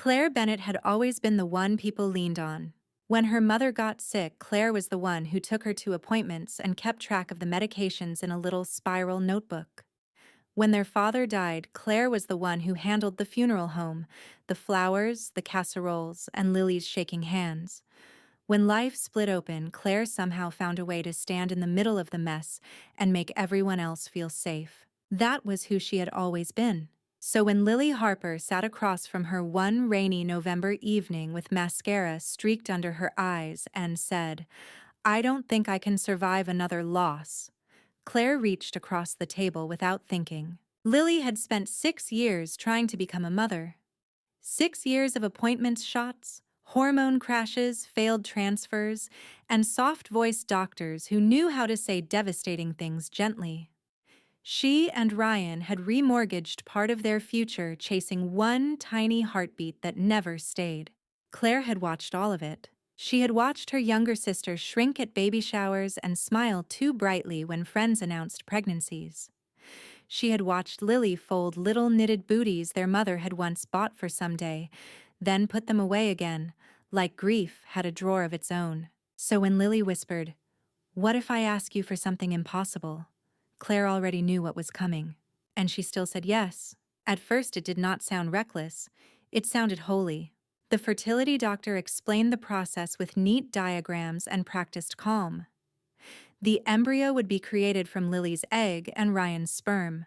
Claire Bennett had always been the one people leaned on. When her mother got sick, Claire was the one who took her to appointments and kept track of the medications in a little spiral notebook. When their father died, Claire was the one who handled the funeral home, the flowers, the casseroles, and Lily's shaking hands. When life split open, Claire somehow found a way to stand in the middle of the mess and make everyone else feel safe. That was who she had always been. So when Lily Harper sat across from her one rainy November evening with mascara streaked under her eyes and said, "I don't think I can survive another loss," Claire reached across the table without thinking. Lily had spent 6 years trying to become a mother. 6 years of appointment shots, hormone crashes, failed transfers, and soft-voiced doctors who knew how to say devastating things gently. She and Ryan had remortgaged part of their future chasing one tiny heartbeat that never stayed. Claire had watched all of it. She had watched her younger sister shrink at baby showers and smile too brightly when friends announced pregnancies. She had watched Lily fold little knitted booties their mother had once bought for someday, then put them away again, like grief had a drawer of its own. So when Lily whispered, "What if I ask you for something impossible?" Claire already knew what was coming. And she still said yes. At first it did not sound reckless. It sounded holy. The fertility doctor explained the process with neat diagrams and practiced calm. The embryo would be created from Lily's egg and Ryan's sperm.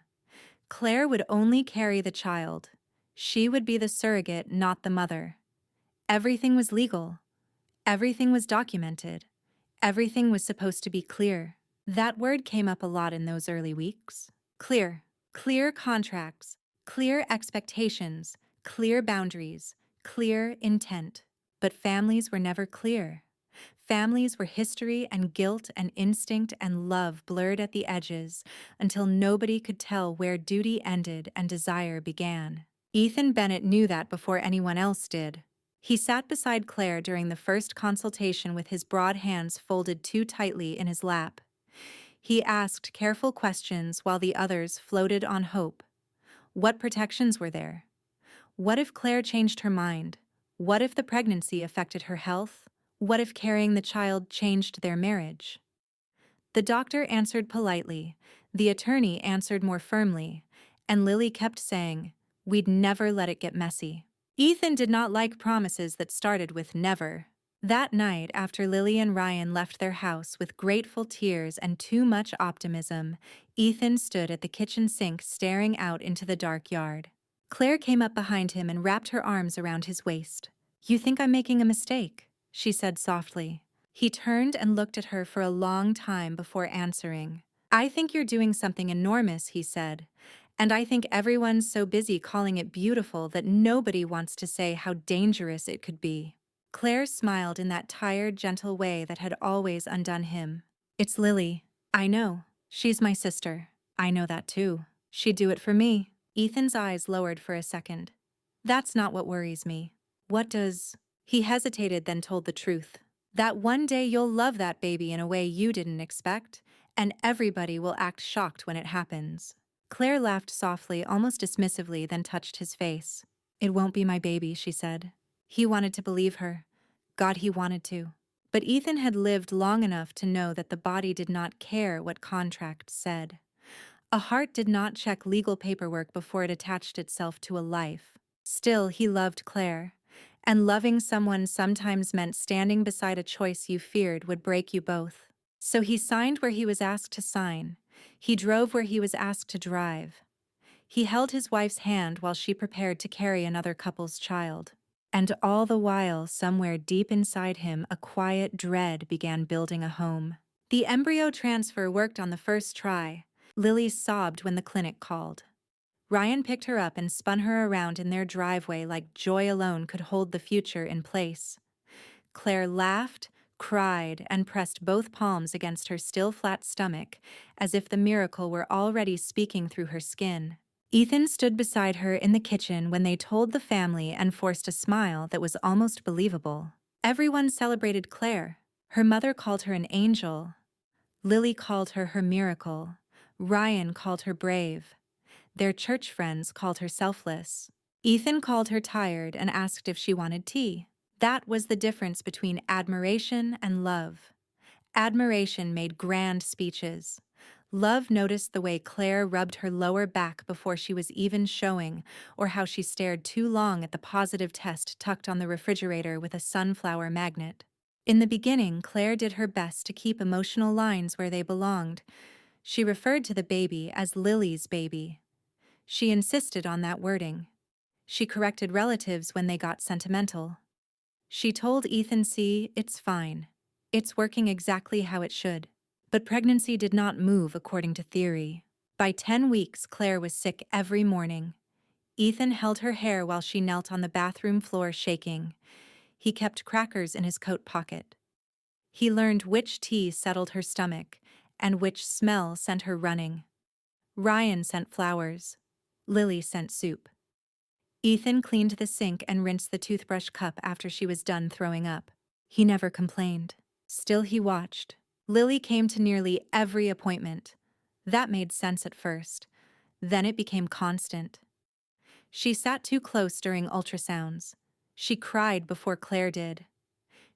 Claire would only carry the child. She would be the surrogate, not the mother. Everything was legal. Everything was documented. Everything was supposed to be clear. That word came up a lot in those early weeks. Clear. Clear contracts, clear expectations, clear boundaries, clear intent. But families were never clear. Families were history and guilt and instinct and love blurred at the edges until nobody could tell where duty ended and desire began. Ethan Bennett knew that before anyone else did. He sat beside Claire during the first consultation with his broad hands folded too tightly in his lap. He asked careful questions while the others floated on hope. What protections were there? What if Claire changed her mind? What if the pregnancy affected her health? What if carrying the child changed their marriage? The doctor answered politely, the attorney answered more firmly, and Lily kept saying, "We'd never let it get messy." Ethan did not like promises that started with never. That night, after Lily and Ryan left their house with grateful tears and too much optimism, Ethan stood at the kitchen sink staring out into the dark yard. Claire came up behind him and wrapped her arms around his waist. "You think I'm making a mistake?" she said softly. He turned and looked at her for a long time before answering. "I think you're doing something enormous," he said. "And I think everyone's so busy calling it beautiful that nobody wants to say how dangerous it could be." Claire smiled in that tired, gentle way that had always undone him. "It's Lily. I know. She's my sister. I know that too. She'd do it for me." Ethan's eyes lowered for a second. "That's not what worries me. What does—" He hesitated, then told the truth. "That one day you'll love that baby in a way you didn't expect, and everybody will act shocked when it happens." Claire laughed softly, almost dismissively, then touched his face. "It won't be my baby," she said. He wanted to believe her. God, he wanted to. But Ethan had lived long enough to know that the body did not care what contracts said. A heart did not check legal paperwork before it attached itself to a life. Still, he loved Claire. And loving someone sometimes meant standing beside a choice you feared would break you both. So he signed where he was asked to sign. He drove where he was asked to drive. He held his wife's hand while she prepared to carry another couple's child. And all the while, somewhere deep inside him, a quiet dread began building a home. The embryo transfer worked on the first try. Lily sobbed when the clinic called. Ryan picked her up and spun her around in their driveway like joy alone could hold the future in place. Claire laughed, cried, and pressed both palms against her still flat stomach, as if the miracle were already speaking through her skin. Ethan stood beside her in the kitchen when they told the family and forced a smile that was almost believable. Everyone celebrated Claire. Her mother called her an angel. Lily called her her miracle. Ryan called her brave. Their church friends called her selfless. Ethan called her tired and asked if she wanted tea. That was the difference between admiration and love. Admiration made grand speeches. Love noticed the way Claire rubbed her lower back before she was even showing, or how she stared too long at the positive test tucked on the refrigerator with a sunflower magnet. In the beginning, Claire did her best to keep emotional lines where they belonged. She referred to the baby as Lily's baby. She insisted on that wording. She corrected relatives when they got sentimental. She told Ethan it's fine. It's working exactly how it should. But pregnancy did not move according to theory. By 10 weeks, Claire was sick every morning. Ethan held her hair while she knelt on the bathroom floor shaking. He kept crackers in his coat pocket. He learned which tea settled her stomach and which smell sent her running. Ryan sent flowers. Lily sent soup. Ethan cleaned the sink and rinsed the toothbrush cup after she was done throwing up. He never complained. Still he watched. Lily came to nearly every appointment. That made sense at first. Then it became constant. She sat too close during ultrasounds. She cried before Claire did.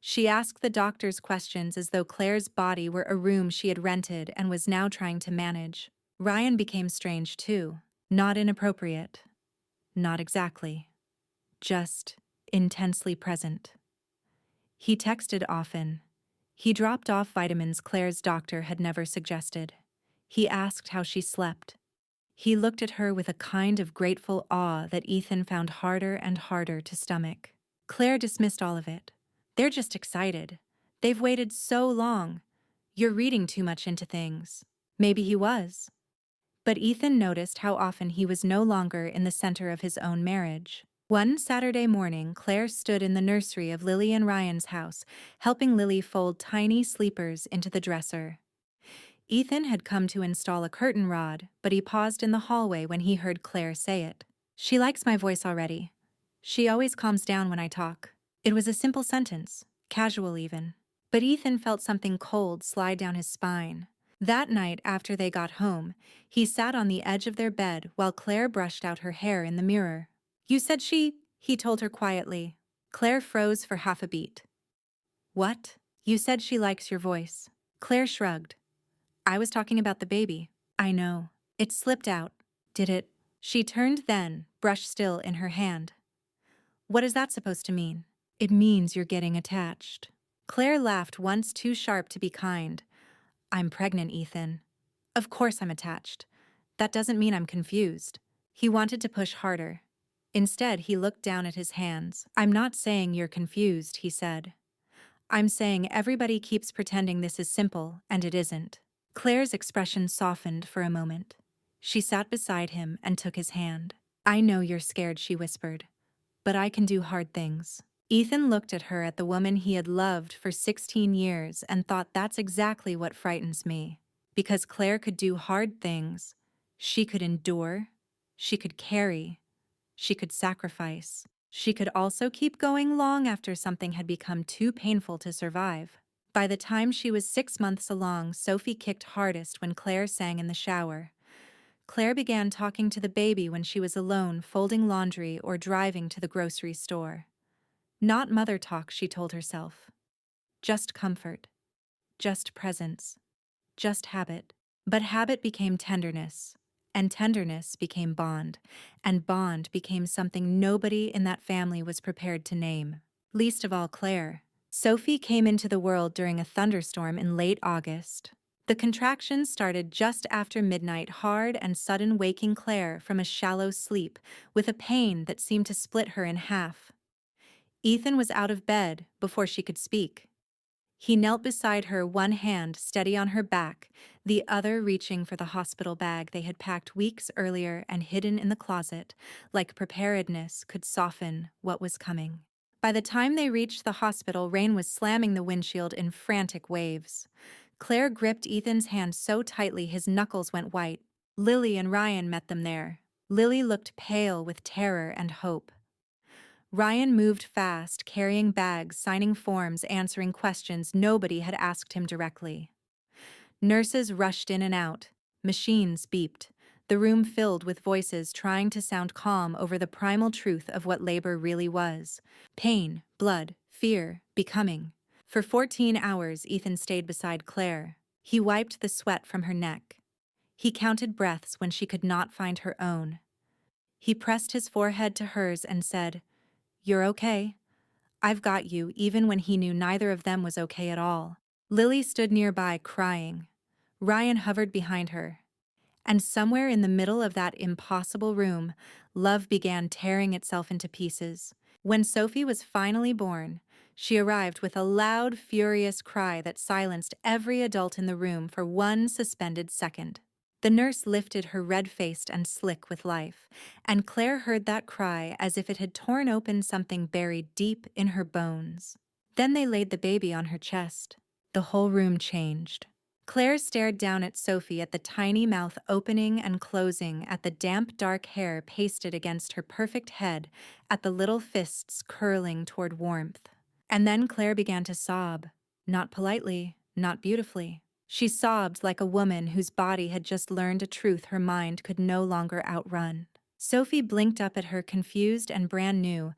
She asked the doctors questions as though Claire's body were a room she had rented and was now trying to manage. Ryan became strange too. Not inappropriate. Not exactly. Just intensely present. He texted often. He dropped off vitamins Claire's doctor had never suggested. He asked how she slept. He looked at her with a kind of grateful awe that Ethan found harder and harder to stomach. Claire dismissed all of it. They're just excited. They've waited so long. You're reading too much into things. Maybe he was. But Ethan noticed how often he was no longer in the center of his own marriage. One Saturday morning, Claire stood in the nursery of Lily and Ryan's house, helping Lily fold tiny sleepers into the dresser. Ethan had come to install a curtain rod, but he paused in the hallway when he heard Claire say it. "She likes my voice already. She always calms down when I talk." It was a simple sentence, casual even. But Ethan felt something cold slide down his spine. That night after they got home, he sat on the edge of their bed while Claire brushed out her hair in the mirror. "You said he told her quietly. Claire froze for half a beat. "What? You said she likes your voice." Claire shrugged. "I was talking about the baby." "I know. It slipped out." "Did it?" She turned then, brush still in her hand. "What is that supposed to mean?" "It means you're getting attached." Claire laughed once too sharp to be kind. "I'm pregnant, Ethan. Of course I'm attached. That doesn't mean I'm confused." He wanted to push harder. Instead, he looked down at his hands. "I'm not saying you're confused," he said. "I'm saying everybody keeps pretending this is simple, and it isn't." Claire's expression softened for a moment. She sat beside him and took his hand. "I know you're scared," she whispered. "But I can do hard things." Ethan looked at her, at the woman he had loved for 16 years, and thought, that's exactly what frightens me. Because Claire could do hard things. She could endure. She could carry. She could sacrifice. She could also keep going long after something had become too painful to survive. By the time she was 6 months along, Sophie kicked hardest when Claire sang in the shower. Claire began talking to the baby when she was alone, folding laundry or driving to the grocery store. Not mother talk, she told herself. Just comfort. Just presence. Just habit. But habit became tenderness. And tenderness became bond. And bond became something nobody in that family was prepared to name. Least of all Claire. Sophie came into the world during a thunderstorm in late August. The contractions started just after midnight, hard and sudden, waking Claire from a shallow sleep with a pain that seemed to split her in half. Ethan was out of bed before she could speak. He knelt beside her, one hand steady on her back, the other reaching for the hospital bag they had packed weeks earlier and hidden in the closet, like preparedness could soften what was coming. By the time they reached the hospital, rain was slamming the windshield in frantic waves. Claire gripped Ethan's hand so tightly his knuckles went white. Lily and Ryan met them there. Lily looked pale with terror and hope. Ryan moved fast, carrying bags, signing forms, answering questions nobody had asked him directly. Nurses rushed in and out. Machines beeped. the room filled with voices trying to sound calm over the primal truth of what labor really was. Pain, blood, fear, becoming. For 14 hours, Ethan stayed beside Claire. He wiped the sweat from her neck. He counted breaths when she could not find her own. He pressed his forehead to hers and said, "You're okay. I've got you," even when he knew neither of them was okay at all. Lily stood nearby, crying. Ryan hovered behind her. And somewhere in the middle of that impossible room, love began tearing itself into pieces. When Sophie was finally born, she arrived with a loud, furious cry that silenced every adult in the room for one suspended second. The nurse lifted her red-faced and slick with life, and Claire heard that cry as if it had torn open something buried deep in her bones. Then they laid the baby on her chest. The whole room changed. Claire stared down at Sophie, at the tiny mouth opening and closing, at the damp dark hair pasted against her perfect head, at the little fists curling toward warmth. And then Claire began to sob. Not politely, not beautifully. She sobbed like a woman whose body had just learned a truth her mind could no longer outrun. Sophie blinked up at her, confused and brand new,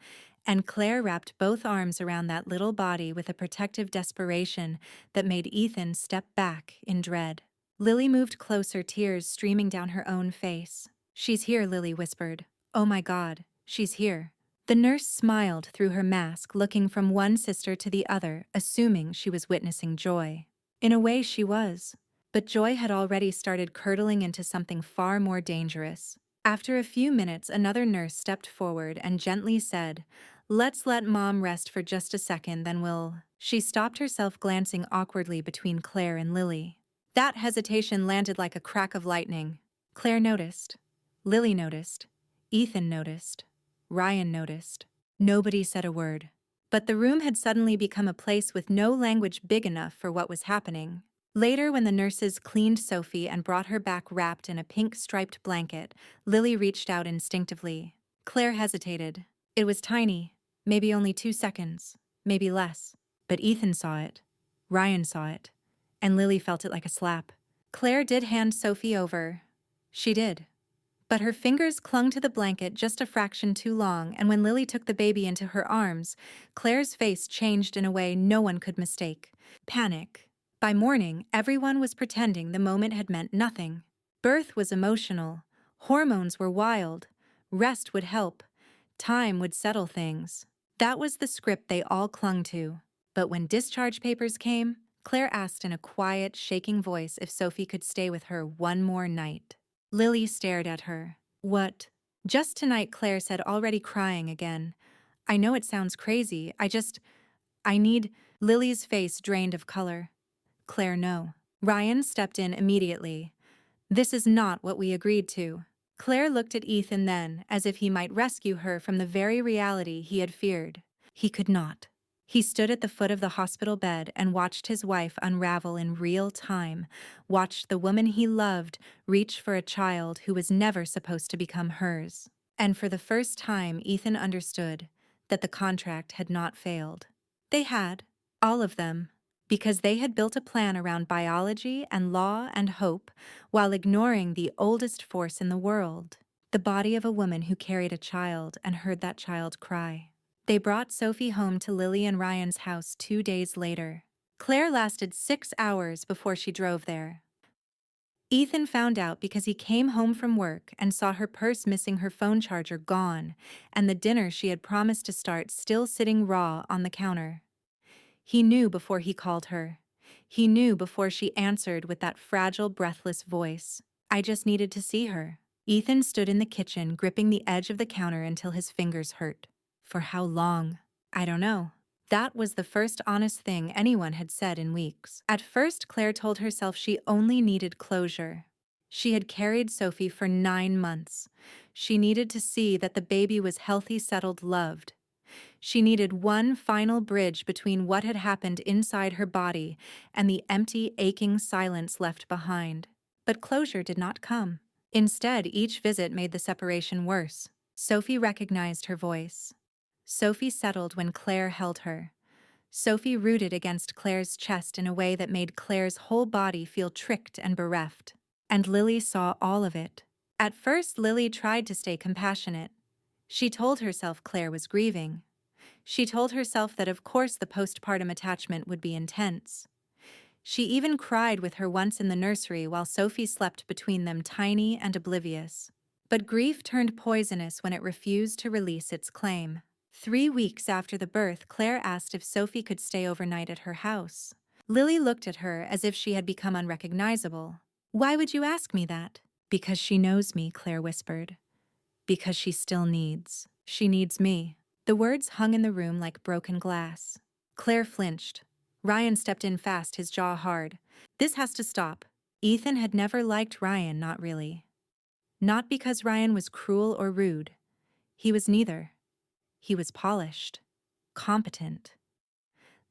and Claire wrapped both arms around that little body with a protective desperation that made Ethan step back in dread. Lily moved closer, tears streaming down her own face. "She's here," Lily whispered. "Oh my God, she's here." The nurse smiled through her mask, looking from one sister to the other, assuming she was witnessing joy. In a way, she was. But joy had already started curdling into something far more dangerous. After a few minutes, another nurse stepped forward and gently said, "Let's let Mom rest for just a second, then we'll—" She stopped herself, glancing awkwardly between Claire and Lily. That hesitation landed like a crack of lightning. Claire noticed. Lily noticed. Ethan noticed. Ryan noticed. Nobody said a word. But the room had suddenly become a place with no language big enough for what was happening. Later, when the nurses cleaned Sophie and brought her back wrapped in a pink striped blanket, Lily reached out instinctively. Claire hesitated. It was tiny, maybe only 2 seconds, maybe less. But Ethan saw it. Ryan saw it. And Lily felt it like a slap. Claire did hand Sophie over. She did. But her fingers clung to the blanket just a fraction too long, and when Lily took the baby into her arms, Claire's face changed in a way no one could mistake. Panic. By morning, everyone was pretending the moment had meant nothing. Birth was emotional. Hormones were wild. Rest would help. Time would settle things. That was the script they all clung to. But when discharge papers came, Claire asked in a quiet, shaking voice if Sophie could stay with her one more night. Lily stared at her. "What?" "Just tonight," Claire said, already crying again. "I know it sounds crazy. I need—" Lily's face drained of color. "Claire, no." Ryan stepped in immediately. "This is not what we agreed to." Claire looked at Ethan then, as if he might rescue her from the very reality he had feared. He could not. He stood at the foot of the hospital bed and watched his wife unravel in real time, watched the woman he loved reach for a child who was never supposed to become hers. And for the first time, Ethan understood that the contract had not failed. They had, all of them, because they had built a plan around biology and law and hope while ignoring the oldest force in the world, the body of a woman who carried a child and heard that child cry. They brought Sophie home to Lily and Ryan's house 2 days later. Claire lasted 6 hours before she drove there. Ethan found out because he came home from work and saw her purse missing, her phone charger gone, and the dinner she had promised to start still sitting raw on the counter. He knew before he called her. He knew before she answered with that fragile, breathless voice. "I just needed to see her." Ethan stood in the kitchen, gripping the edge of the counter until his fingers hurt. For how long? "I don't know." That was the first honest thing anyone had said in weeks. At first, Claire told herself she only needed closure. She had carried Sophie for 9 months. She needed to see that the baby was healthy, settled, loved. She needed one final bridge between what had happened inside her body and the empty, aching silence left behind. But closure did not come. Instead, each visit made the separation worse. Sophie recognized her voice. Sophie settled when Claire held her. Sophie rooted against Claire's chest in a way that made Claire's whole body feel tricked and bereft. And Lily saw all of it. At first, Lily tried to stay compassionate. She told herself Claire was grieving. She told herself that of course the postpartum attachment would be intense. She even cried with her once in the nursery while Sophie slept between them, tiny and oblivious. But grief turned poisonous when it refused to release its claim. 3 weeks after the birth, Claire asked if Sophie could stay overnight at her house. Lily looked at her as if she had become unrecognizable. "Why would you ask me that?" "Because she knows me," Claire whispered. "Because she still needs. She needs me." The words hung in the room like broken glass. Claire flinched. Ryan stepped in fast, his jaw hard. "This has to stop." Ethan had never liked Ryan, not really. Not because Ryan was cruel or rude. He was neither. He was polished, competent.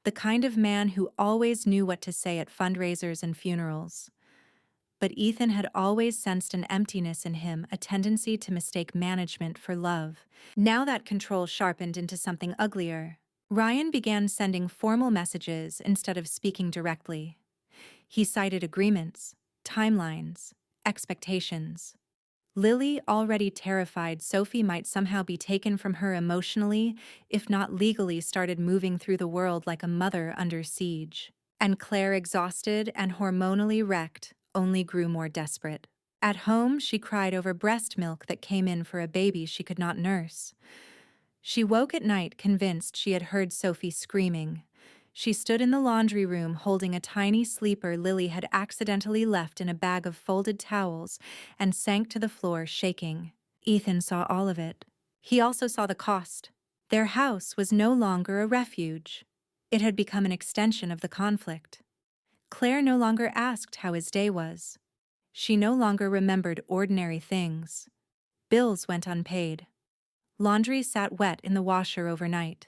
The kind of man who always knew what to say at fundraisers and funerals. But Ethan had always sensed an emptiness in him, a tendency to mistake management for love. Now that control sharpened into something uglier. Ryan began sending formal messages instead of speaking directly. He cited agreements, timelines, expectations. Lily, already terrified Sophie might somehow be taken from her emotionally, if not legally, started moving through the world like a mother under siege. And Claire, exhausted and hormonally wrecked, only grew more desperate. At home, she cried over breast milk that came in for a baby she could not nurse. She woke at night convinced she had heard Sophie screaming. She stood in the laundry room holding a tiny sleeper Lily had accidentally left in a bag of folded towels and sank to the floor shaking. Ethan saw all of it. He also saw the cost. Their house was no longer a refuge. It had become an extension of the conflict. Claire no longer asked how his day was. She no longer remembered ordinary things. Bills went unpaid. Laundry sat wet in the washer overnight.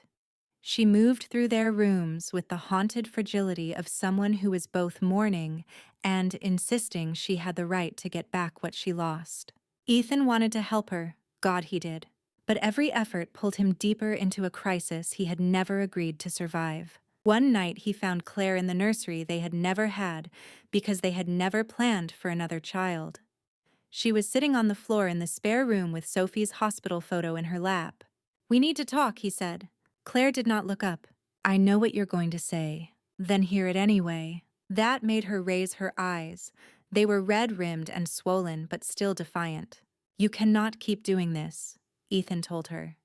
She moved through their rooms with the haunted fragility of someone who was both mourning and insisting she had the right to get back what she lost. Ethan wanted to help her, God he did. But every effort pulled him deeper into a crisis he had never agreed to survive. One night he found Claire in the nursery they had never had because they had never planned for another child. She was sitting on the floor in the spare room with Sophie's hospital photo in her lap. "We need to talk," he said. Claire did not look up. "I know what you're going to say." "Then hear it anyway." That made her raise her eyes. They were red-rimmed and swollen, but still defiant. "You cannot keep doing this," Ethan told her.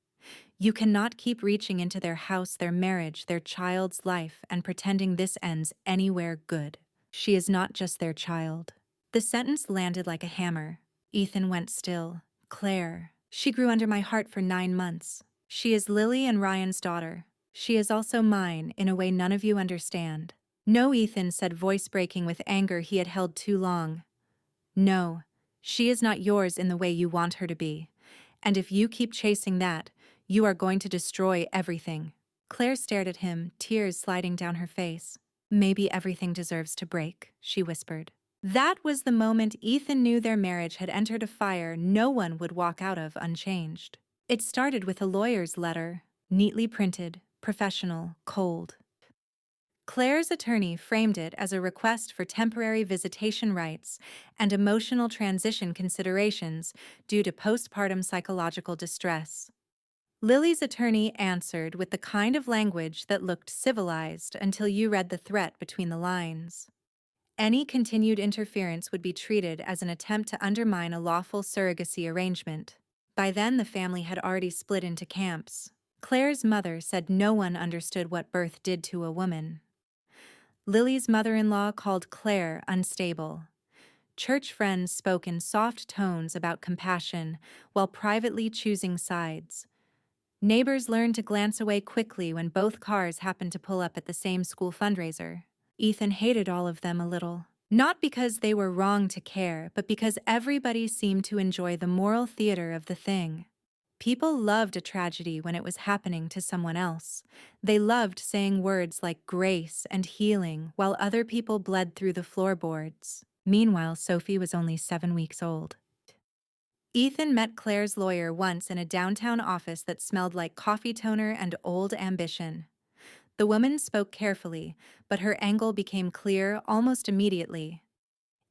"You cannot keep reaching into their house, their marriage, their child's life, and pretending this ends anywhere good. She is not just their child." The sentence landed like a hammer. Ethan went still. "Claire, she grew under my heart for 9 months. She is Lily and Ryan's daughter. She is also mine in a way none of you understand." "No," Ethan said, voice breaking with anger he had held too long. "No, she is not yours in the way you want her to be. And if you keep chasing that, you are going to destroy everything." Claire stared at him, tears sliding down her face. "Maybe everything deserves to break," she whispered. That was the moment Ethan knew their marriage had entered a fire no one would walk out of unchanged. It started with a lawyer's letter, neatly printed, professional, cold. Claire's attorney framed it as a request for temporary visitation rights and emotional transition considerations due to postpartum psychological distress. Lily's attorney answered with the kind of language that looked civilized until you read the threat between the lines. Any continued interference would be treated as an attempt to undermine a lawful surrogacy arrangement. By then, the family had already split into camps. Claire's mother said no one understood what birth did to a woman. Lily's mother-in-law called Claire unstable. Church friends spoke in soft tones about compassion while privately choosing sides. Neighbors learned to glance away quickly when both cars happened to pull up at the same school fundraiser. Ethan hated all of them a little. Not because they were wrong to care, but because everybody seemed to enjoy the moral theater of the thing. People loved a tragedy when it was happening to someone else. They loved saying words like grace and healing while other people bled through the floorboards. Meanwhile, Sophie was only 7 weeks old. Ethan met Claire's lawyer once in a downtown office that smelled like coffee toner and old ambition. The woman spoke carefully, but her angle became clear almost immediately.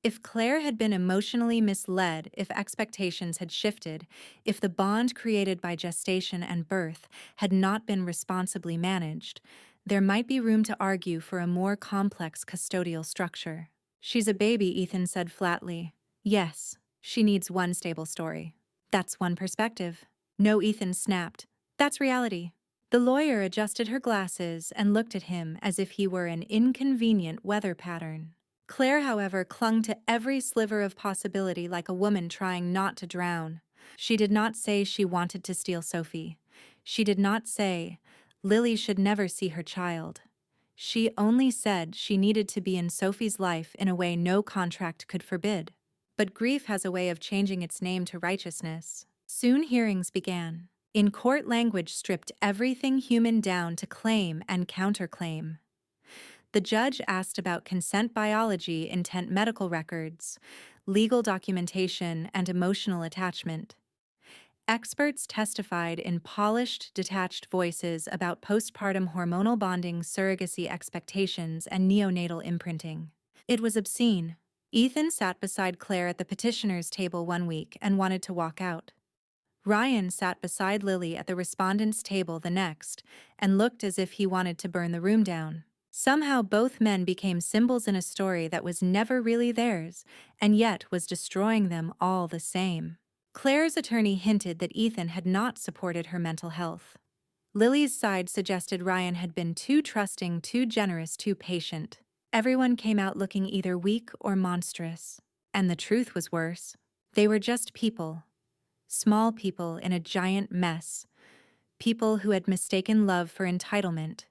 If Claire had been emotionally misled, if expectations had shifted, if the bond created by gestation and birth had not been responsibly managed, there might be room to argue for a more complex custodial structure. She's a baby, Ethan said flatly. Yes, she needs one stable story. That's one perspective. No, Ethan snapped. That's reality. The lawyer adjusted her glasses and looked at him as if he were an inconvenient weather pattern. Claire, however, clung to every sliver of possibility like a woman trying not to drown. She did not say she wanted to steal Sophie. She did not say, Lily should never see her child. She only said she needed to be in Sophie's life in a way no contract could forbid. But grief has a way of changing its name to righteousness. Soon hearings began. In court language stripped everything human down to claim and counterclaim. The judge asked about consent biology, intent medical records, legal documentation, and emotional attachment. Experts testified in polished, detached voices about postpartum hormonal bonding, surrogacy expectations, and neonatal imprinting. It was obscene. Ethan sat beside Claire at the petitioner's table one week and wanted to walk out. Ryan sat beside Lily at the respondent's table the next and looked as if he wanted to burn the room down. Somehow both men became symbols in a story that was never really theirs, and yet was destroying them all the same. Claire's attorney hinted that Ethan had not supported her mental health. Lily's side suggested Ryan had been too trusting, too generous, too patient. Everyone came out looking either weak or monstrous. And the truth was worse. They were just people. Small people in a giant mess. People who had mistaken love for entitlement.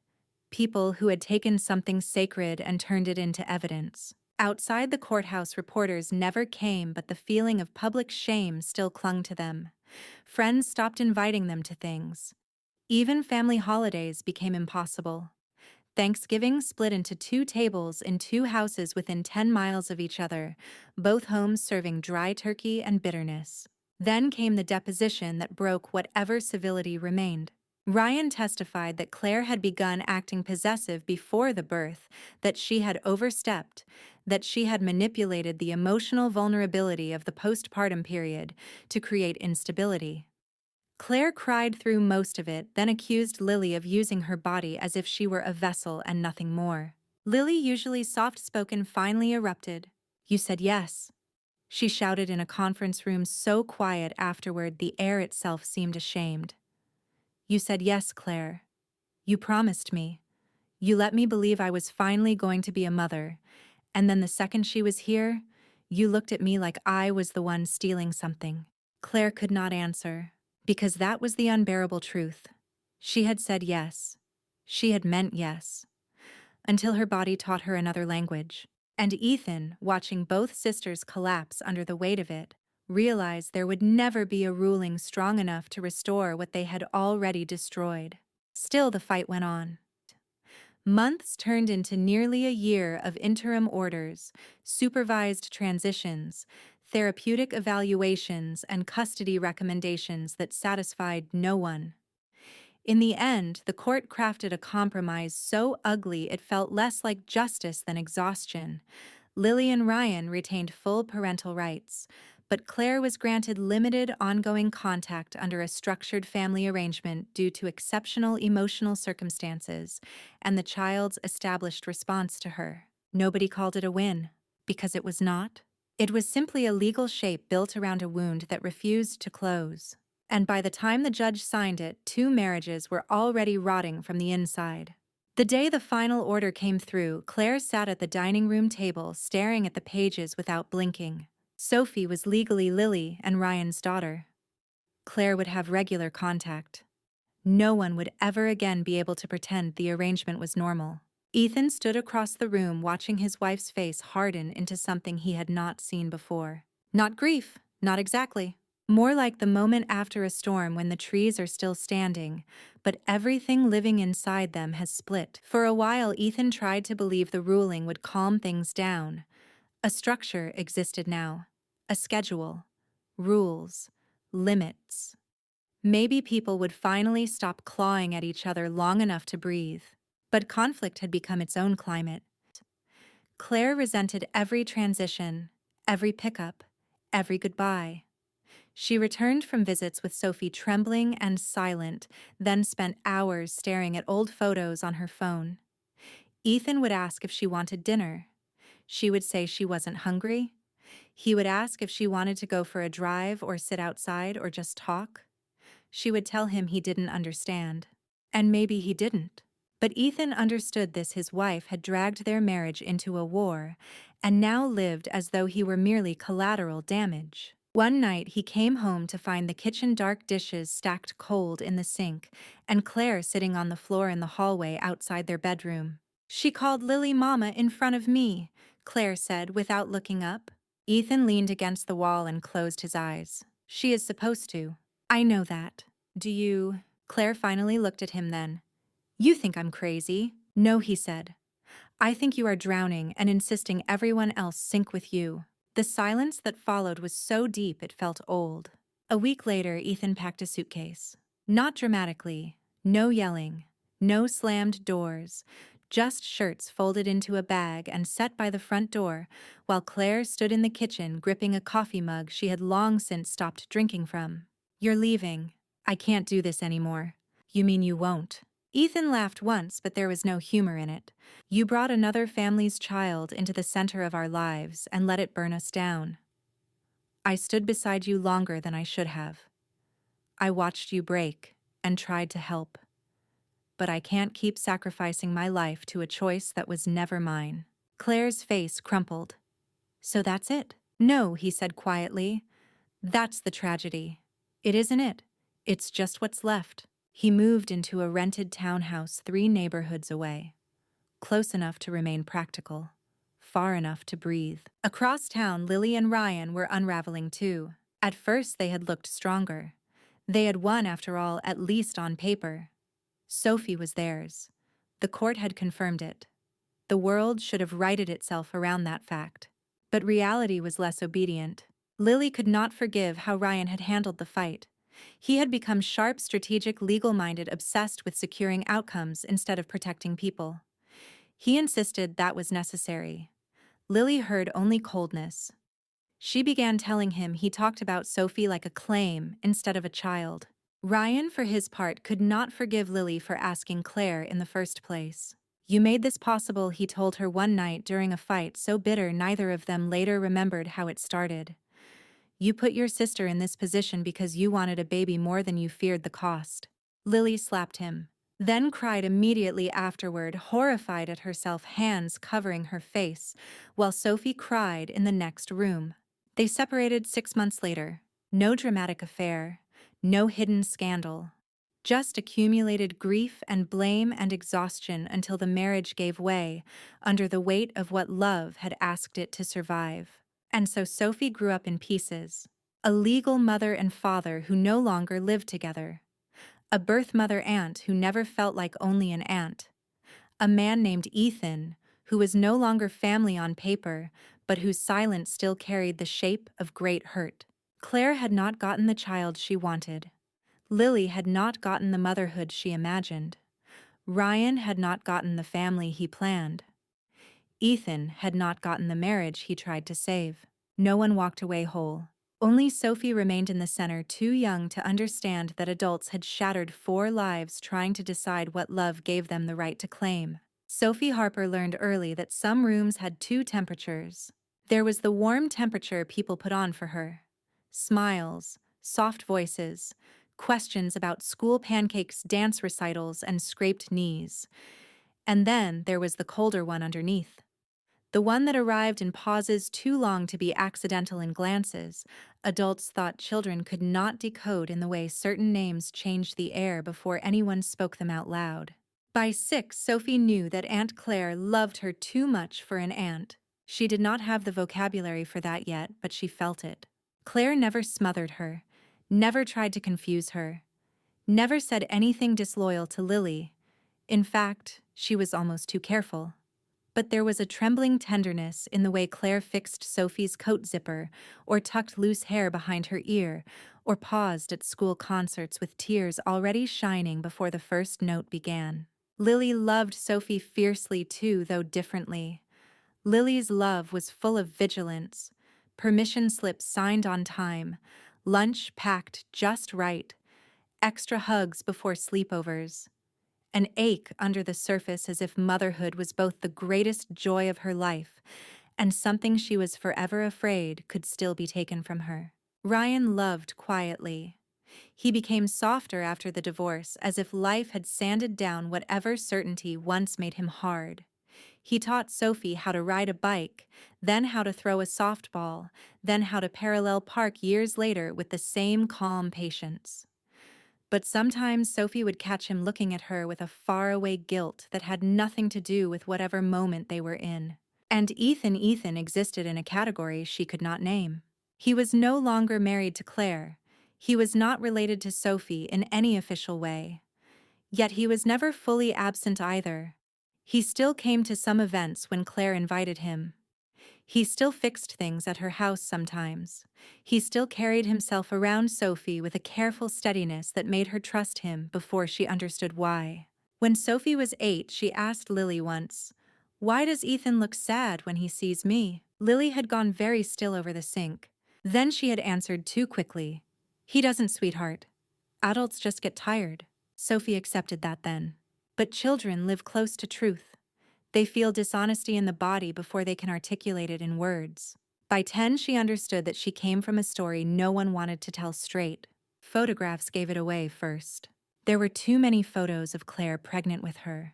People who had taken something sacred and turned it into evidence. Outside the courthouse, reporters never came, but the feeling of public shame still clung to them. Friends stopped inviting them to things. Even family holidays became impossible. Thanksgiving split into 2 tables in 2 houses within 10 miles of each other, both homes serving dry turkey and bitterness. Then came the deposition that broke whatever civility remained. Ryan testified that Claire had begun acting possessive before the birth, that she had overstepped, that she had manipulated the emotional vulnerability of the postpartum period to create instability. Claire cried through most of it, then accused Lily of using her body as if she were a vessel and nothing more. Lily, usually soft-spoken, finally erupted. "You said yes," she shouted in a conference room so quiet afterward the air itself seemed ashamed. "You said yes, Claire. You promised me. You let me believe I was finally going to be a mother, and then the second she was here, you looked at me like I was the one stealing something." Claire could not answer, because that was the unbearable truth. She had said yes. She had meant yes. Until her body taught her another language. And Ethan, watching both sisters collapse under the weight of it, realized there would never be a ruling strong enough to restore what they had already destroyed. Still, the fight went on. Months turned into nearly a year of interim orders, supervised transitions, therapeutic evaluations, and custody recommendations that satisfied no one. In the end, the court crafted a compromise so ugly it felt less like justice than exhaustion. Lily and Ryan retained full parental rights, but Claire was granted limited ongoing contact under a structured family arrangement due to exceptional emotional circumstances and the child's established response to her. Nobody called it a win, because it was not. It was simply a legal shape built around a wound that refused to close. And by the time the judge signed it, 2 marriages were already rotting from the inside. The day the final order came through, Claire sat at the dining room table staring at the pages without blinking. Sophie was legally Lily and Ryan's daughter. Claire would have regular contact. No one would ever again be able to pretend the arrangement was normal. Ethan stood across the room watching his wife's face harden into something he had not seen before. Not grief, not exactly. More like the moment after a storm when the trees are still standing, but everything living inside them has split. For a while, Ethan tried to believe the ruling would calm things down. A structure existed now. A schedule. Rules. Limits. Maybe people would finally stop clawing at each other long enough to breathe. But conflict had become its own climate. Claire resented every transition, every pickup, every goodbye. She returned from visits with Sophie trembling and silent, then spent hours staring at old photos on her phone. Ethan would ask if she wanted dinner. She would say she wasn't hungry. He would ask if she wanted to go for a drive or sit outside or just talk. She would tell him he didn't understand. And maybe he didn't. But Ethan understood this: his wife had dragged their marriage into a war, and now lived as though he were merely collateral damage. One night he came home to find the kitchen dark dishes stacked cold in the sink, and Claire sitting on the floor in the hallway outside their bedroom. "She called Lily Mama in front of me," Claire said without looking up. Ethan leaned against the wall and closed his eyes. "She is supposed to. I know that. Do you?" Claire finally looked at him then. "You think I'm crazy?" "No," he said. "I think you are drowning and insisting everyone else sink with you." The silence that followed was so deep it felt old. A week later, Ethan packed a suitcase. Not dramatically, no yelling, no slammed doors, just shirts folded into a bag and set by the front door, while Claire stood in the kitchen gripping a coffee mug she had long since stopped drinking from. "You're leaving. I can't do this anymore." "You mean you won't?" Ethan laughed once, but there was no humor in it. "You brought another family's child into the center of our lives and let it burn us down. I stood beside you longer than I should have. I watched you break and tried to help. But I can't keep sacrificing my life to a choice that was never mine." Claire's face crumpled. "So that's it?" "No," he said quietly. "That's the tragedy. It isn't it. It's just what's left." He moved into a rented townhouse 3 neighborhoods away. Close enough to remain practical. Far enough to breathe. Across town, Lily and Ryan were unraveling too. At first they had looked stronger. They had won, after all, at least on paper. Sophie was theirs. The court had confirmed it. The world should have righted itself around that fact. But reality was less obedient. Lily could not forgive how Ryan had handled the fight. He had become sharp, strategic, legal-minded, obsessed with securing outcomes instead of protecting people. He insisted that was necessary. Lily heard only coldness. She began telling him he talked about Sophie like a claim instead of a child. Ryan, for his part, could not forgive Lily for asking Claire in the first place. "You made this possible," he told her one night during a fight so bitter neither of them later remembered how it started. "You put your sister in this position because you wanted a baby more than you feared the cost." Lily slapped him, then cried immediately afterward, horrified at herself, hands covering her face, while Sophie cried in the next room. They separated 6 months later. No dramatic affair, no hidden scandal. Just accumulated grief and blame and exhaustion until the marriage gave way under the weight of what love had asked it to survive. And so Sophie grew up in pieces. A legal mother and father who no longer lived together. A birth mother-aunt who never felt like only an aunt. A man named Ethan, who was no longer family on paper, but whose silence still carried the shape of great hurt. Claire had not gotten the child she wanted. Lily had not gotten the motherhood she imagined. Ryan had not gotten the family he planned. Ethan had not gotten the marriage he tried to save. No one walked away whole. Only Sophie remained in the center, too young to understand that adults had shattered 4 lives trying to decide what love gave them the right to claim. Sophie Harper learned early that some rooms had 2 temperatures. There was the warm temperature people put on for her. Smiles, soft voices, questions about school pancakes, dance recitals, and scraped knees. And then there was the colder one underneath. The one that arrived in pauses too long to be accidental in glances. Adults thought children could not decode in the way certain names changed the air before anyone spoke them out loud. By 6, Sophie knew that Aunt Claire loved her too much for an aunt. She did not have the vocabulary for that yet, but she felt it. Claire never smothered her, never tried to confuse her, never said anything disloyal to Lily. In fact, she was almost too careful. But there was a trembling tenderness in the way Claire fixed Sophie's coat zipper, or tucked loose hair behind her ear, or paused at school concerts with tears already shining before the first note began. Lily loved Sophie fiercely too, though differently. Lily's love was full of vigilance, permission slips signed on time, lunch packed just right, extra hugs before sleepovers, an ache under the surface as if motherhood was both the greatest joy of her life and something she was forever afraid could still be taken from her. Ryan loved quietly. He became softer after the divorce, as if life had sanded down whatever certainty once made him hard. He taught Sophie how to ride a bike, then how to throw a softball, then how to parallel park years later with the same calm patience. But sometimes Sophie would catch him looking at her with a faraway guilt that had nothing to do with whatever moment they were in. And Ethan existed in a category she could not name. He was no longer married to Claire. He was not related to Sophie in any official way. Yet he was never fully absent either. He still came to some events when Claire invited him. He still fixed things at her house sometimes. He still carried himself around Sophie with a careful steadiness that made her trust him before she understood why. When Sophie was 8, she asked Lily once, "Why does Ethan look sad when he sees me?" Lily had gone very still over the sink. Then she had answered too quickly, "He doesn't, sweetheart. Adults just get tired." Sophie accepted that then. But children live close to truth. They feel dishonesty in the body before they can articulate it in words. By 10, she understood that she came from a story no one wanted to tell straight. Photographs gave it away first. There were too many photos of Claire pregnant with her.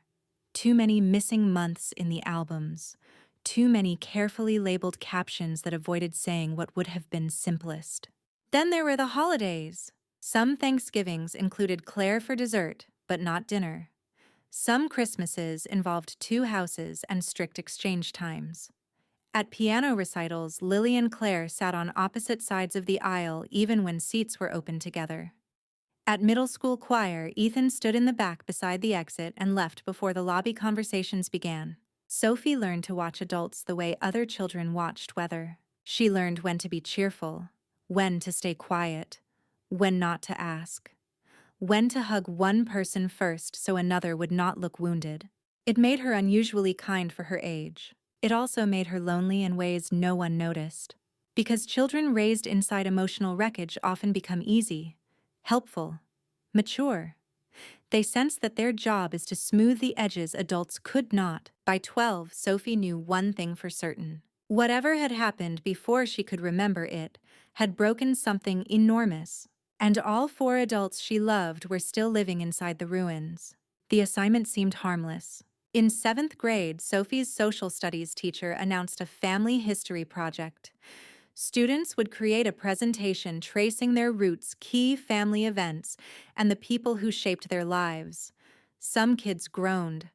Too many missing months in the albums. Too many carefully labeled captions that avoided saying what would have been simplest. Then there were the holidays. Some Thanksgivings included Claire for dessert, but not dinner. Some Christmases involved 2 houses and strict exchange times. At piano recitals, Lily and Claire sat on opposite sides of the aisle even when seats were open together. At middle school choir, Ethan stood in the back beside the exit and left before the lobby conversations began. Sophie learned to watch adults the way other children watched weather. She learned when to be cheerful, when to stay quiet, when not to ask, when to hug one person first so another would not look wounded. It made her unusually kind for her age. It also made her lonely in ways no one noticed. Because children raised inside emotional wreckage often become easy, helpful, mature. They sense that their job is to smooth the edges adults could not. By 12, Sophie knew one thing for certain. Whatever had happened before she could remember it had broken something enormous, and all 4 adults she loved were still living inside the ruins. The assignment seemed harmless. In 7th grade, Sophie's social studies teacher announced a family history project. Students would create a presentation tracing their roots, key family events, and the people who shaped their lives. Some kids groaned.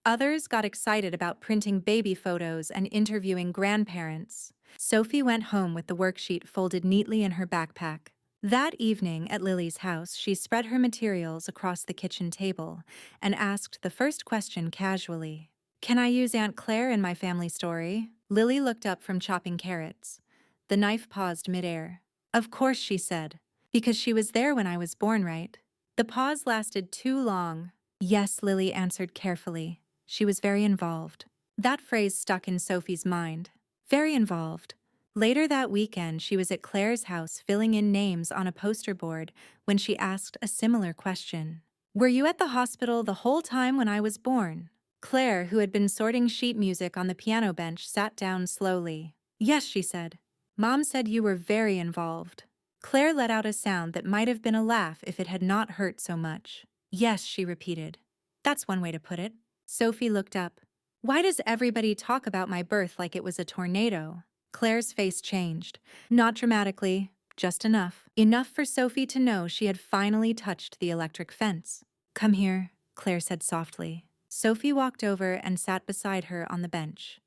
Others got excited about printing baby photos and interviewing grandparents. Sophie went home with the worksheet folded neatly in her backpack. That evening at Lily's house, she spread her materials across the kitchen table and asked the first question casually. "Can I use Aunt Claire in my family story?" Lily looked up from chopping carrots. The knife paused midair. "Of course," she said, "because she was there when I was born, right?" The pause lasted too long. "Yes," Lily answered carefully. She was very involved. That phrase stuck in Sophie's mind. Very involved. Later that weekend, she was at Claire's house filling in names on a poster board when she asked a similar question. "Were you at the hospital the whole time when I was born?" Claire, who had been sorting sheet music on the piano bench, sat down slowly. "Yes," she said. "Mom said you were very involved." Claire let out a sound that might have been a laugh if it had not hurt so much. "Yes," she repeated. "That's one way to put it." Sophie looked up. "Why does everybody talk about my birth like it was a tornado?" Claire's face changed. Not dramatically, just enough. Enough for Sophie to know she had finally touched the electric fence. "Come here," Claire said softly. Sophie walked over and sat beside her on the bench.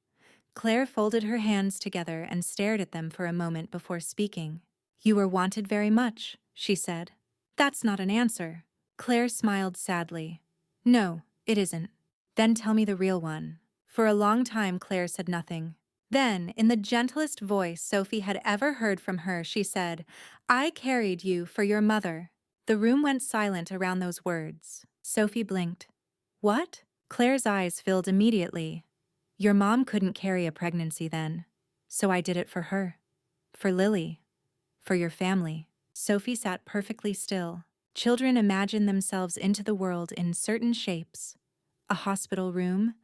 Claire folded her hands together and stared at them for a moment before speaking. "You were wanted very much," she said. "That's not an answer." Claire smiled sadly. "No, it isn't." "Then tell me the real one." For a long time, Claire said nothing. Then, in the gentlest voice Sophie had ever heard from her, she said, "I carried you for your mother." The room went silent around those words. Sophie blinked. "What?" Claire's eyes filled immediately. "Your mom couldn't carry a pregnancy then, so I did it for her." For Lily. For your family. Sophie sat perfectly still. Children imagine themselves into the world in certain shapes. A hospital room,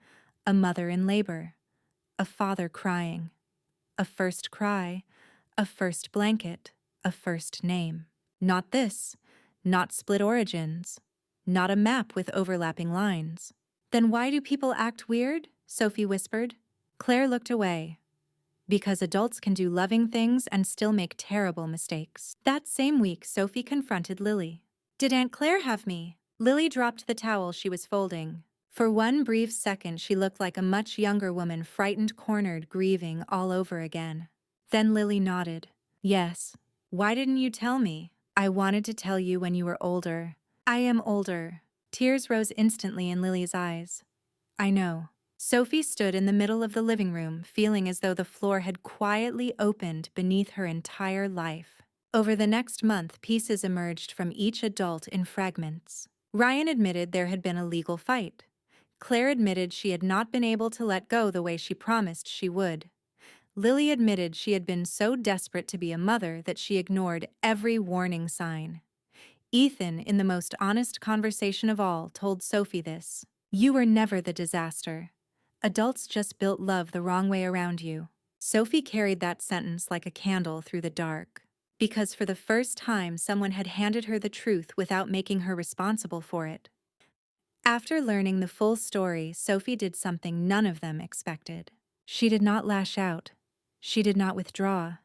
a mother in labor, a father crying, a first cry, a first blanket, a first name. Not this, not split origins, not a map with overlapping lines. Then why do people act weird? Sophie whispered. Claire looked away. Because adults can do loving things and still make terrible mistakes. That same week, Sophie confronted Lily. Did Aunt Claire have me? Lily dropped the towel she was folding. For one brief second, she looked like a much younger woman, frightened, cornered, grieving all over again. Then Lily nodded. Yes. Why didn't you tell me? I wanted to tell you when you were older. I am older. Tears rose instantly in Lily's eyes. I know. Sophie stood in the middle of the living room, feeling as though the floor had quietly opened beneath her entire life. Over the next month, pieces emerged from each adult in fragments. Ryan admitted there had been a legal fight. Claire admitted she had not been able to let go the way she promised she would. Lily admitted she had been so desperate to be a mother that she ignored every warning sign. Ethan, in the most honest conversation of all, told Sophie this. You were never the disaster. Adults just built love the wrong way around you. Sophie carried that sentence like a candle through the dark. Because for the first time, someone had handed her the truth without making her responsible for it. After learning the full story, Sophie did something none of them expected. She did not lash out. She did not withdraw.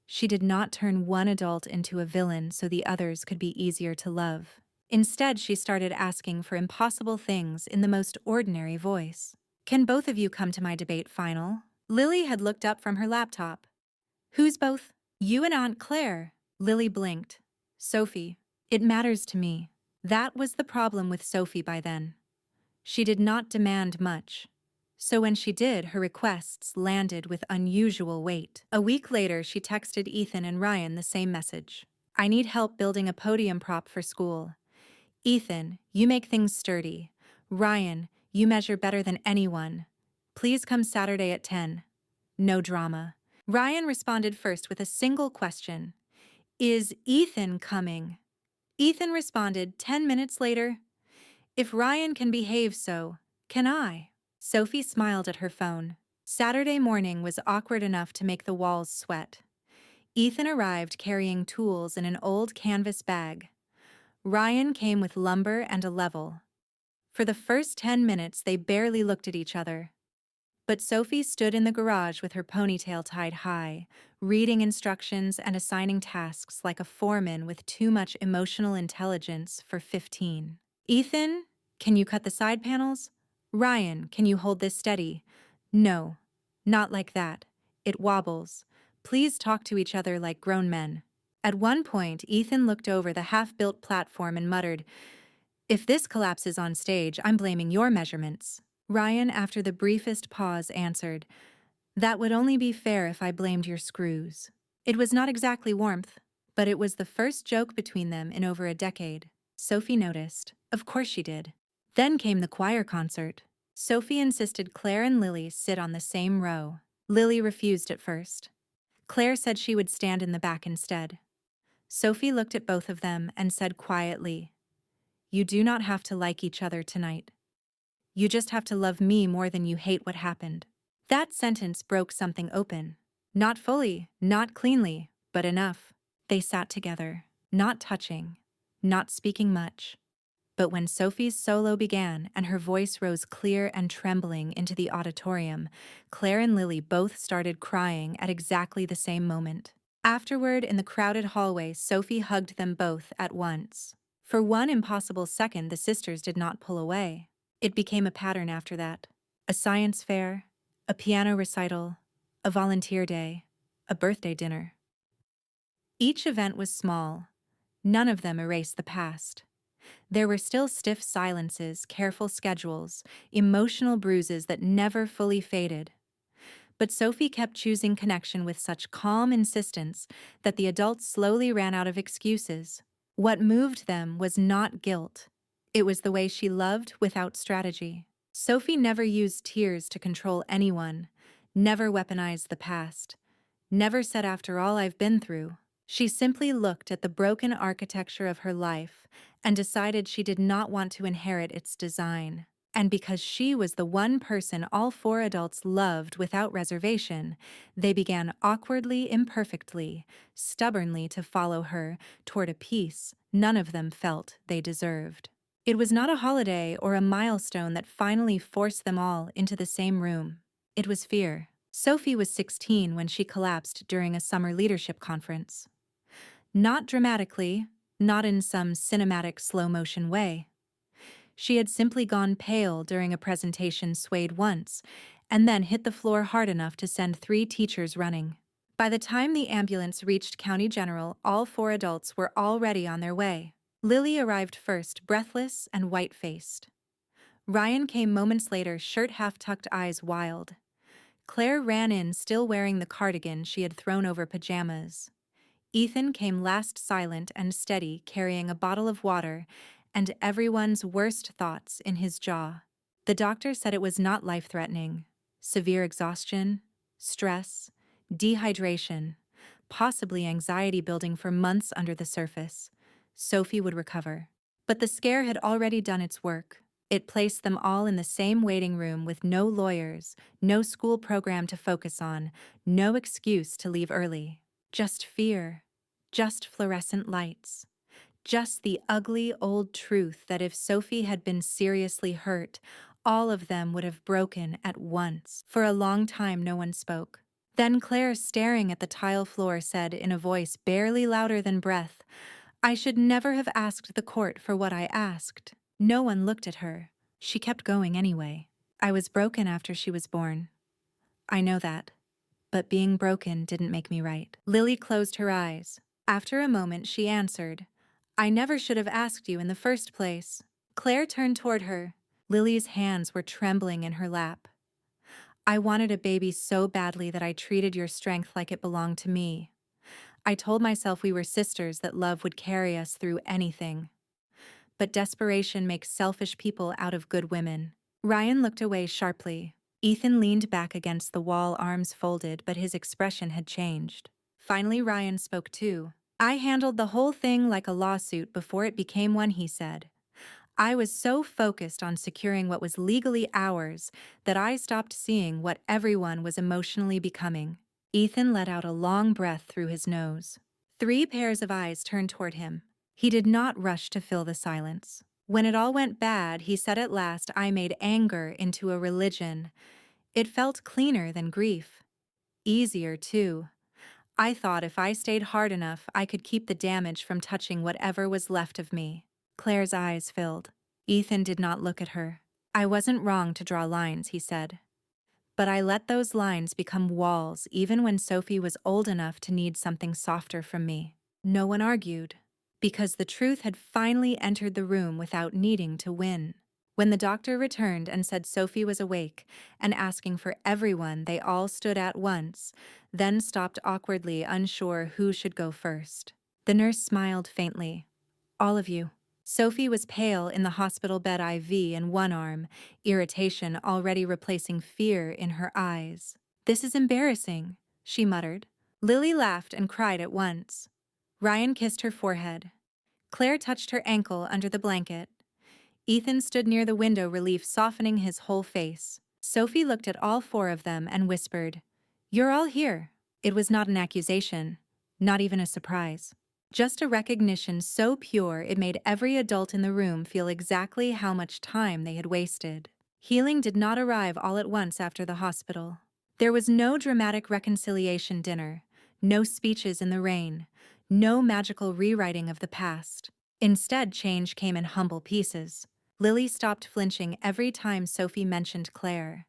She did not turn one adult into a villain so the others could be easier to love. Instead, she started asking for impossible things in the most ordinary voice. Can both of you come to my debate final? Lily had looked up from her laptop. Who's both? You and Aunt Claire. Lily blinked. Sophie. It matters to me. That was the problem with Sophie by then. She did not demand much. So when she did, her requests landed with unusual weight. A week later, she texted Ethan and Ryan the same message. I need help building a podium prop for school. Ethan, you make things sturdy. Ryan, you measure better than anyone. Please come Saturday at 10. No drama. Ryan responded first with a single question. Is Ethan coming? Ethan responded 10 minutes later. If Ryan can behave so, can I? Sophie smiled at her phone. Saturday morning was awkward enough to make the walls sweat. Ethan arrived carrying tools in an old canvas bag. Ryan came with lumber and a level. For the first 10 minutes, they barely looked at each other. But Sophie stood in the garage with her ponytail tied high, reading instructions and assigning tasks like a foreman with too much emotional intelligence for 15. Ethan, can you cut the side panels? Ryan, can you hold this steady? No, not like that. It wobbles. Please talk to each other like grown men. At one point, Ethan looked over the half-built platform and muttered, If this collapses on stage, I'm blaming your measurements. Ryan, after the briefest pause, answered, That would only be fair if I blamed your screws. It was not exactly warmth, but it was the first joke between them in over a decade. Sophie noticed. Of course she did. Then came the choir concert. Sophie insisted Claire and Lily sit on the same row. Lily refused at first. Claire said she would stand in the back instead. Sophie looked at both of them and said quietly, You do not have to like each other tonight. You just have to love me more than you hate what happened. That sentence broke something open. Not fully, not cleanly, but enough. They sat together, not touching, not speaking much. But when Sophie's solo began and her voice rose clear and trembling into the auditorium, Claire and Lily both started crying at exactly the same moment. Afterward, in the crowded hallway, Sophie hugged them both at once. For one impossible second, the sisters did not pull away. It became a pattern after that. A science fair, a piano recital, a volunteer day, a birthday dinner. Each event was small. None of them erased the past. There were still stiff silences, careful schedules, emotional bruises that never fully faded. But Sophie kept choosing connection with such calm insistence that the adults slowly ran out of excuses. What moved them was not guilt. It was the way she loved without strategy. Sophie never used tears to control anyone, never weaponized the past, Never said after all I've been through. She simply looked at the broken architecture of her life and decided she did not want to inherit its design. And because she was the one person all four adults loved without reservation, they began awkwardly, imperfectly, stubbornly to follow her toward a peace none of them felt they deserved. It was not a holiday or a milestone that finally forced them all into the same room. It was fear. Sophie was 16 when she collapsed during a summer leadership conference. Not dramatically, not in some cinematic slow-motion way. She had simply gone pale during a presentation, swayed once, and then hit the floor hard enough to send 3 teachers running. By the time the ambulance reached County General, all 4 adults were already on their way. Lily arrived first, breathless and white-faced. Ryan came moments later, shirt half-tucked, eyes wild. Claire ran in, still wearing the cardigan she had thrown over pajamas. Ethan came last, silent and steady, carrying a bottle of water and everyone's worst thoughts in his jaw. The doctor said it was not life-threatening. Severe exhaustion, stress, dehydration, possibly anxiety building for months under the surface. Sophie would recover. But the scare had already done its work. It placed them all in the same waiting room with no lawyers, no school program to focus on, no excuse to leave early. Just fear, just fluorescent lights, just the ugly old truth that if Sophie had been seriously hurt, all of them would have broken at once. For a long time no one spoke. Then Claire, staring at the tile floor, said in a voice barely louder than breath, "I should never have asked the court for what I asked." No one looked at her. She kept going anyway. "I was broken after she was born. I know that. But being broken didn't make me right." Lily closed her eyes. After a moment she answered, "I never should have asked you in the first place." Claire turned toward her. Lily's hands were trembling in her lap. "I wanted a baby so badly that I treated your strength like it belonged to me. I told myself we were sisters, that love would carry us through anything. But desperation makes selfish people out of good women." Ryan looked away sharply. Ethan leaned back against the wall, arms folded, but his expression had changed. Finally Ryan spoke too. "I handled the whole thing like a lawsuit before it became one," he said. "I was so focused on securing what was legally ours that I stopped seeing what everyone was emotionally becoming." Ethan let out a long breath through his nose. 3 pairs of eyes turned toward him. He did not rush to fill the silence. When it all went bad, he said at last, "I made anger into a religion. It felt cleaner than grief. Easier, too. I thought if I stayed hard enough, I could keep the damage from touching whatever was left of me." Claire's eyes filled. Ethan did not look at her. "I wasn't wrong to draw lines," he said. "But I let those lines become walls even when Sophie was old enough to need something softer from me." No one argued, because the truth had finally entered the room without needing to win. When the doctor returned and said Sophie was awake and asking for everyone, they all stood at once, then stopped awkwardly, unsure who should go first. The nurse smiled faintly. "All of you." Sophie was pale in the hospital bed, IV in one arm, irritation already replacing fear in her eyes. "This is embarrassing," she muttered. Lily laughed and cried at once. Ryan kissed her forehead. Claire touched her ankle under the blanket. Ethan stood near the window, relief softening his whole face. Sophie looked at all 4 of them and whispered, "You're all here." It was not an accusation, not even a surprise. Just a recognition so pure it made every adult in the room feel exactly how much time they had wasted. Healing did not arrive all at once after the hospital. There was no dramatic reconciliation dinner, no speeches in the rain, no magical rewriting of the past. Instead, change came in humble pieces. Lily stopped flinching every time Sophie mentioned Claire.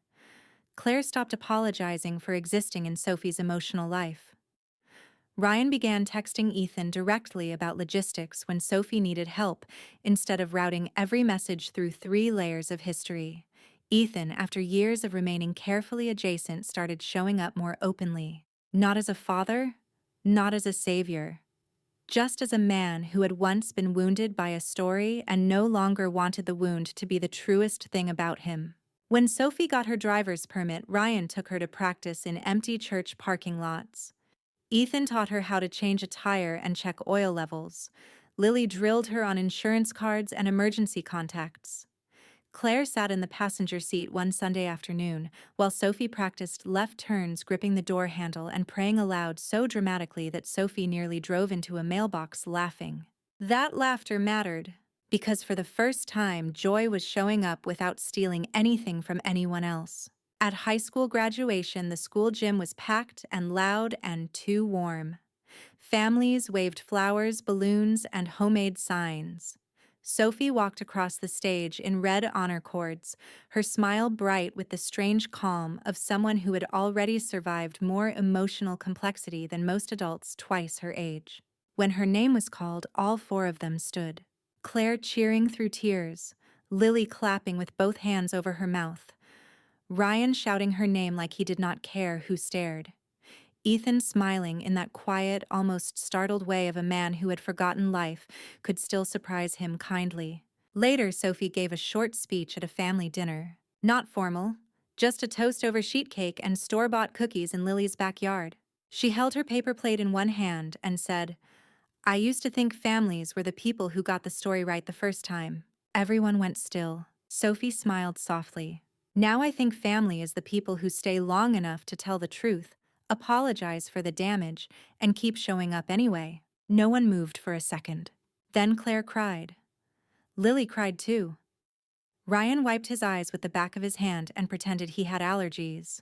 Claire stopped apologizing for existing in Sophie's emotional life. Ryan began texting Ethan directly about logistics when Sophie needed help, instead of routing every message through 3 layers of history. Ethan, after years of remaining carefully adjacent, started showing up more openly. Not as a father, not as a savior, just as a man who had once been wounded by a story and no longer wanted the wound to be the truest thing about him. When Sophie got her driver's permit, Ryan took her to practice in empty church parking lots. Ethan taught her how to change a tire and check oil levels. Lily drilled her on insurance cards and emergency contacts. Claire sat in the passenger seat one Sunday afternoon, while Sophie practiced left turns, gripping the door handle and praying aloud so dramatically that Sophie nearly drove into a mailbox laughing. That laughter mattered, because for the first time, joy was showing up without stealing anything from anyone else. At high school graduation, the school gym was packed and loud and too warm. Families waved flowers, balloons, and homemade signs. Sophie walked across the stage in red honor cords, her smile bright with the strange calm of someone who had already survived more emotional complexity than most adults twice her age. When her name was called, all four of them stood. Claire cheering through tears, Lily clapping with both hands over her mouth, Ryan shouting her name like he did not care who stared. Ethan smiling in that quiet, almost startled way of a man who had forgotten life could still surprise him kindly. Later, Sophie gave a short speech at a family dinner. Not formal, just a toast over sheet cake and store-bought cookies in Lily's backyard. She held her paper plate in one hand and said, "I used to think families were the people who got the story right the first time." Everyone went still. Sophie smiled softly. "Now I think family is the people who stay long enough to tell the truth, apologize for the damage, and keep showing up anyway." No one moved for a second. Then Claire cried. Lily cried too. Ryan wiped his eyes with the back of his hand and pretended he had allergies.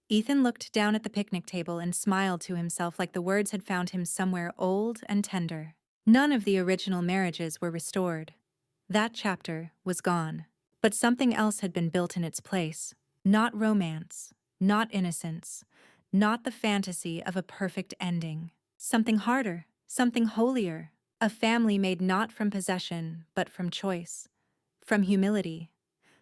Ethan looked down at the picnic table and smiled to himself like the words had found him somewhere old and tender. None of the original marriages were restored. That chapter was gone. But something else had been built in its place. Not romance, not innocence, not the fantasy of a perfect ending. Something harder, something holier. A family made not from possession, but from choice, from humility,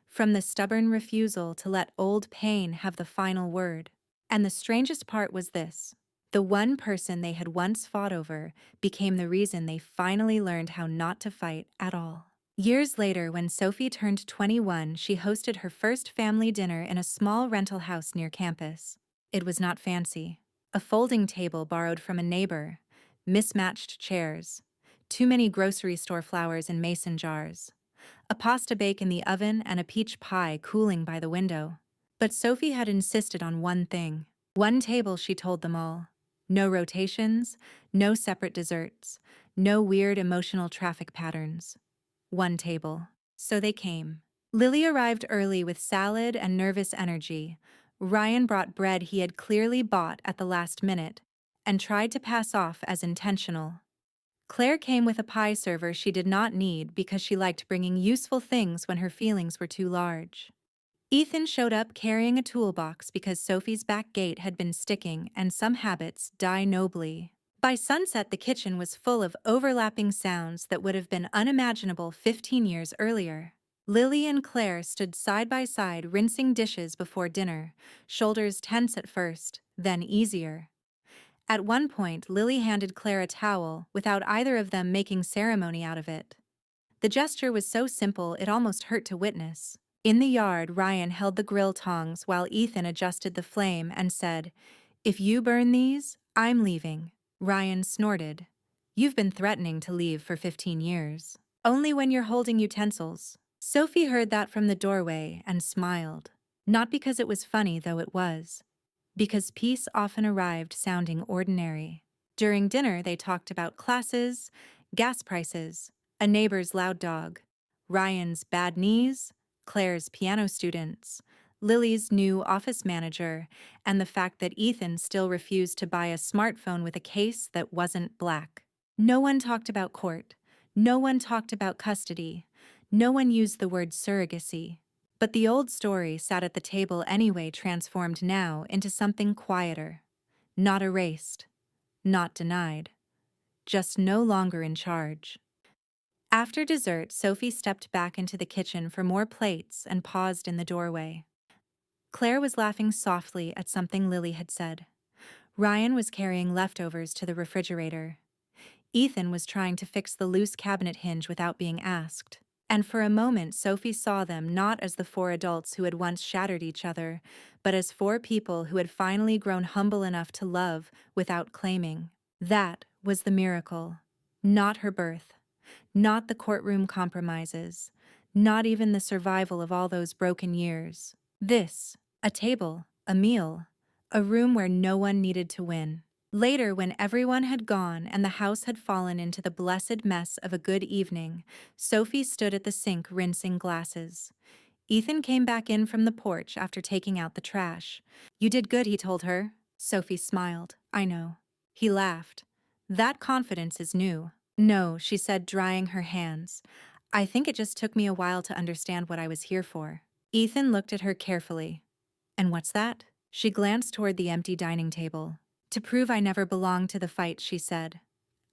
from the stubborn refusal to let old pain have the final word. And the strangest part was this. The one person they had once fought over became the reason they finally learned how not to fight at all. Years later, when Sophie turned 21, she hosted her first family dinner in a small rental house near campus. It was not fancy. A folding table borrowed from a neighbor, mismatched chairs, too many grocery store flowers in mason jars, a pasta bake in the oven and a peach pie cooling by the window. But Sophie had insisted on one thing. One table, she told them all. No rotations, no separate desserts, no weird emotional traffic patterns. One table. So they came. Lily arrived early with salad and nervous energy. Ryan brought bread he had clearly bought at the last minute and tried to pass off as intentional. Claire came with a pie server she did not need because she liked bringing useful things when her feelings were too large. Ethan showed up carrying a toolbox because Sophie's back gate had been sticking and some habits die nobly. By sunset, the kitchen was full of overlapping sounds that would have been unimaginable 15 years earlier. Lily and Claire stood side by side rinsing dishes before dinner, shoulders tense at first, then easier. At one point, Lily handed Claire a towel without either of them making ceremony out of it. The gesture was so simple it almost hurt to witness. In the yard, Ryan held the grill tongs while Ethan adjusted the flame and said, "If you burn these, I'm leaving." Ryan snorted. "You've been threatening to leave for 15 years. Only when you're holding utensils." Sophie heard that from the doorway and smiled. Not because it was funny, though it was. Because peace often arrived sounding ordinary. During dinner, they talked about classes, gas prices, a neighbor's loud dog, Ryan's bad knees, Claire's piano students, Lily's new office manager, and the fact that Ethan still refused to buy a smartphone with a case that wasn't black. No one talked about court. No one talked about custody. No one used the word surrogacy. But the old story sat at the table anyway, transformed now into something quieter. Not erased. Not denied. Just no longer in charge. After dessert, Sophie stepped back into the kitchen for more plates and paused in the doorway. Claire was laughing softly at something Lily had said. Ryan was carrying leftovers to the refrigerator. Ethan was trying to fix the loose cabinet hinge without being asked. And for a moment, Sophie saw them not as the four adults who had once shattered each other, but as four people who had finally grown humble enough to love without claiming. That was the miracle. Not her birth, not the courtroom compromises, not even the survival of all those broken years. This, a table, a meal, a room where no one needed to win. Later, when everyone had gone and the house had fallen into the blessed mess of a good evening, Sophie stood at the sink rinsing glasses. Ethan came back in from the porch after taking out the trash. "You did good," he told her. Sophie smiled. "I know." He laughed. "That confidence is new." "No," she said, drying her hands. "I think it just took me a while to understand what I was here for." Ethan looked at her carefully. "And what's that?" She glanced toward the empty dining table. "To prove I never belonged to the fight," she said.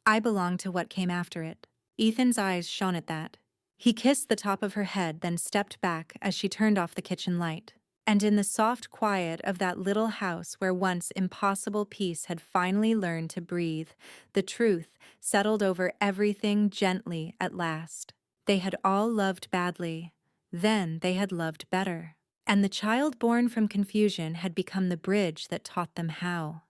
"I belong to what came after it." Ethan's eyes shone at that. He kissed the top of her head, then stepped back as she turned off the kitchen light. And in the soft quiet of that little house where once impossible peace had finally learned to breathe, the truth settled over everything gently at last. They had all loved badly. Then they had loved better. And the child born from confusion had become the bridge that taught them how.